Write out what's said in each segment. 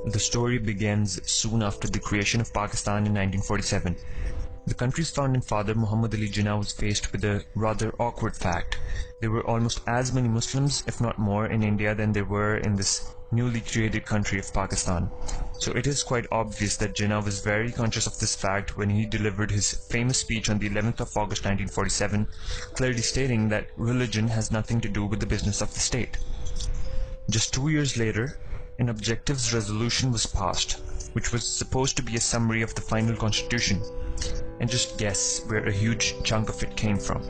The story begins soon after the creation of Pakistan in 1947. The country's founding father, Muhammad Ali Jinnah, was faced with a rather awkward fact. There were almost as many Muslims, if not more, in India than there were in this newly created country of Pakistan. So it is quite obvious that Jinnah was very conscious of this fact when he delivered his famous speech on the 11th of August 1947, clearly stating that religion has nothing to do with the business of the state. Just 2 years later, an objectives resolution was passed, which was supposed to be a summary of the final constitution. And just guess where a huge chunk of it came from.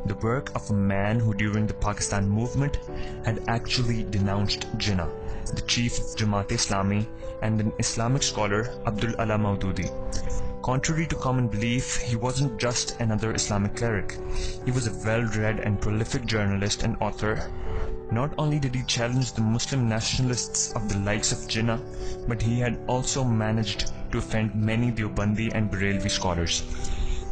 The work of a man who during the Pakistan movement had actually denounced Jinnah, the chief of Jamaat-e-Islami and an Islamic scholar, Abdul Ala Maududi. Contrary to common belief, he wasn't just another Islamic cleric. He was a well-read and prolific journalist and author. Not only did he challenge the Muslim nationalists of the likes of Jinnah, but he had also managed to offend many Deobandi and Barelvi scholars.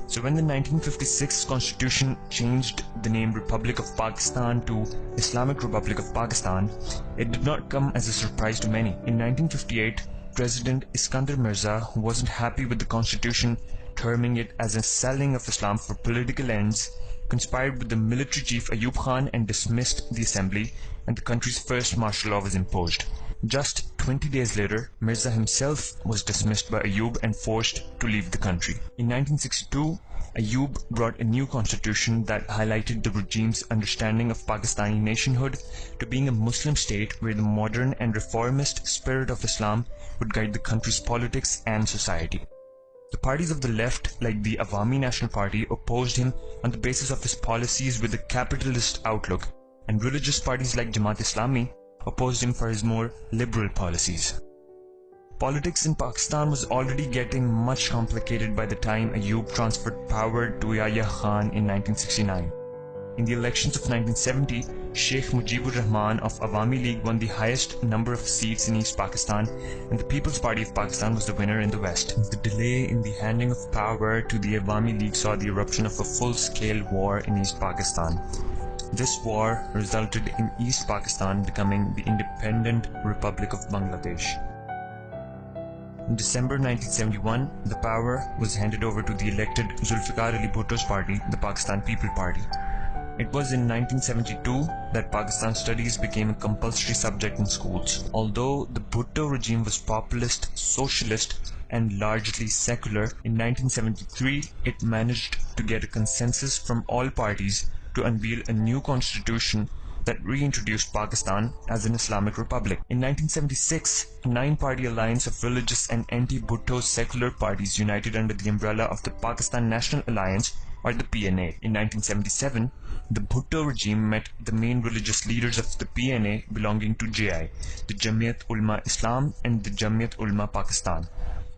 So when the 1956 constitution changed the name Republic of Pakistan to Islamic Republic of Pakistan, it did not come as a surprise to many. In 1958, President Iskandar Mirza, who wasn't happy with the constitution, terming it as a selling of Islam for political ends, conspired with the military chief Ayub Khan and dismissed the assembly, and the country's first martial law was imposed. Just 20 days later, Mirza himself was dismissed by Ayub and forced to leave the country. In 1962, Ayub brought a new constitution that highlighted the regime's understanding of Pakistani nationhood to being a Muslim state where the modern and reformist spirit of Islam would guide the country's politics and society. The parties of the left, like the Awami National Party, opposed him on the basis of his policies with a capitalist outlook, and religious parties like Jamaat-e-Islami opposed him for his more liberal policies. Politics in Pakistan was already getting much complicated by the time Ayub transferred power to Yahya Khan in 1969. In the elections of 1970, Sheikh Mujibur Rahman of Awami League won the highest number of seats in East Pakistan, and the People's Party of Pakistan was the winner in the West. The delay in the handing of power to the Awami League saw the eruption of a full-scale war in East Pakistan. This war resulted in East Pakistan becoming the independent Republic of Bangladesh. In December 1971, the power was handed over to the elected Zulfikar Ali Bhutto's party, the Pakistan People Party. It was in 1972 that Pakistan studies became a compulsory subject in schools. Although the Bhutto regime was populist, socialist, and largely secular, in 1973 it managed to get a consensus from all parties to unveil a new constitution that reintroduced Pakistan as an Islamic republic. In 1976, a 9-party alliance of religious and anti-Bhutto secular parties united under the umbrella of the Pakistan National Alliance, or the PNA. In 1977, the Bhutto regime met the main religious leaders of the PNA belonging to JI, the Jamiat Ulma Islam and the Jamiat Ulma Pakistan,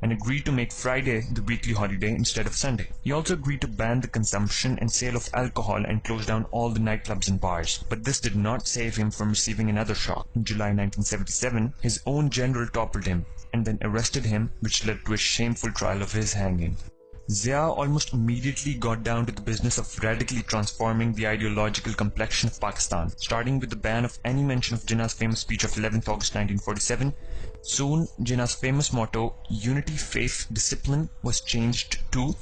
and agreed to make Friday the weekly holiday instead of Sunday. He also agreed to ban the consumption and sale of alcohol and close down all the nightclubs and bars. But this did not save him from receiving another shock. In July 1977, his own general toppled him and then arrested him, which led to a shameful trial of his hanging. Zia almost immediately got down to the business of radically transforming the ideological complexion of Pakistan, starting with the ban of any mention of Jinnah's famous speech of 11th August 1947. Soon, Jinnah's famous motto, Unity, Faith, Discipline, was changed to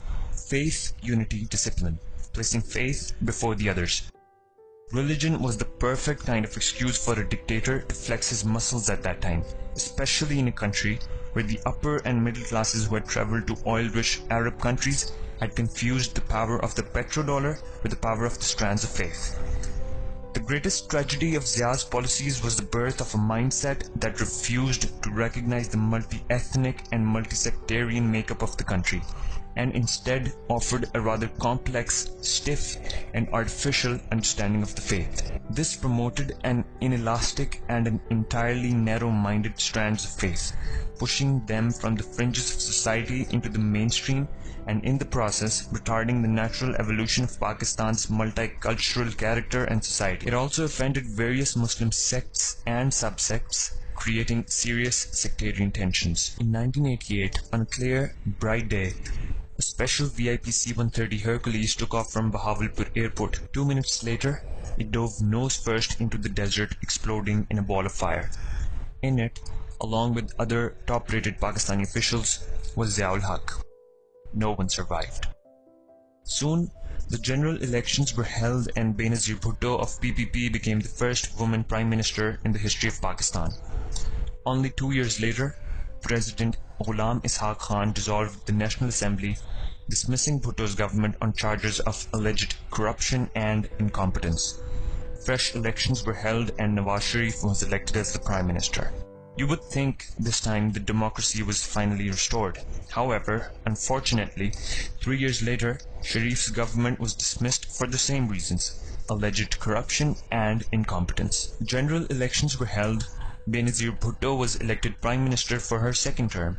Faith, Unity, Discipline, placing faith before the others. Religion was the perfect kind of excuse for a dictator to flex his muscles at that time, especially in a country where the upper and middle classes who had traveled to oil-rich Arab countries had confused the power of the petrodollar with the power of the strands of faith. The greatest tragedy of Zia's policies was the birth of a mindset that refused to recognize the multi-ethnic and multi-sectarian makeup of the country, and instead offered a rather complex, stiff, and artificial understanding of the faith. This promoted an inelastic and an entirely narrow-minded strands of faith, pushing them from the fringes of society into the mainstream, and in the process retarding the natural evolution of Pakistan's multicultural character and society. It also offended various Muslim sects and subsects, creating serious sectarian tensions. In 1988, on a clear, bright day, a special VIP C-130 Hercules took off from Bahawalpur airport. 2 minutes later, it dove nose first into the desert, exploding in a ball of fire. In it, along with other top-rated Pakistani officials, was Ziaul Haq. No one survived. Soon, the general elections were held and Benazir Bhutto of PPP became the first woman Prime Minister in the history of Pakistan. Only 2 years later, President Ghulam Ishaq Khan dissolved the National Assembly, dismissing Bhutto's government on charges of alleged corruption and incompetence. Fresh elections were held and Nawaz Sharif was elected as the Prime Minister. You would think this time the democracy was finally restored. However, unfortunately, 3 years later, Sharif's government was dismissed for the same reasons: alleged corruption and incompetence. General elections were held. Benazir Bhutto was elected Prime Minister for her second term.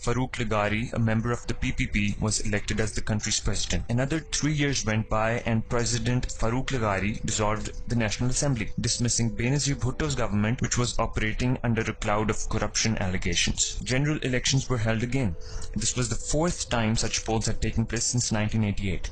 Farooq Lagari, a member of the PPP, was elected as the country's president. Another 3 years went by and President Farooq Lagari dissolved the National Assembly, dismissing Benazir Bhutto's government, which was operating under a cloud of corruption allegations. General elections were held again. This was the fourth time such polls had taken place since 1988.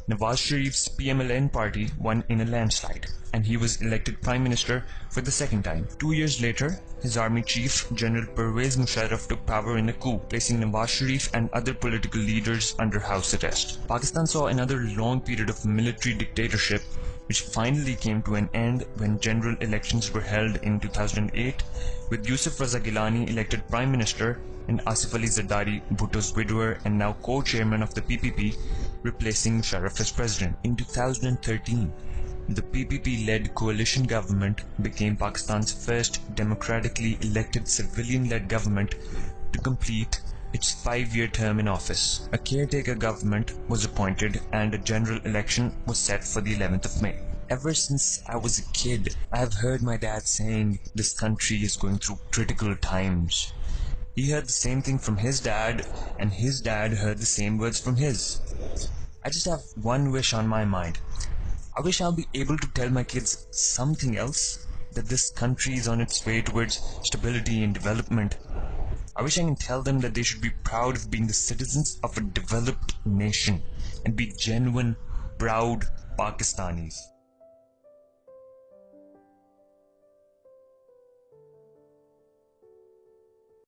Nawaz Sharif's PMLN party won in a landslide, and he was elected Prime Minister for the second time. 2 years later, his army chief, General Pervez Musharraf, took power in a coup, placing Nawaz Sharif and other political leaders under house arrest. Pakistan saw another long period of military dictatorship, which finally came to an end when general elections were held in 2008, with Yusuf Raza Gilani elected Prime Minister and Asif Ali Zardari, Bhutto's widower and now co-chairman of the PPP, replacing Musharraf as president. In 2013, the PPP-led coalition government became Pakistan's first democratically elected civilian-led government to complete its 5-year term in office. A caretaker government was appointed and a general election was set for the 11th of May. Ever since I was a kid, I have heard my dad saying this country is going through critical times. He heard the same thing from his dad, and his dad heard the same words from his. I just have one wish on my mind. I wish I'll be able to tell my kids something else, that this country is on its way towards stability and development. I wish I can tell them that they should be proud of being the citizens of a developed nation and be genuine, proud Pakistanis.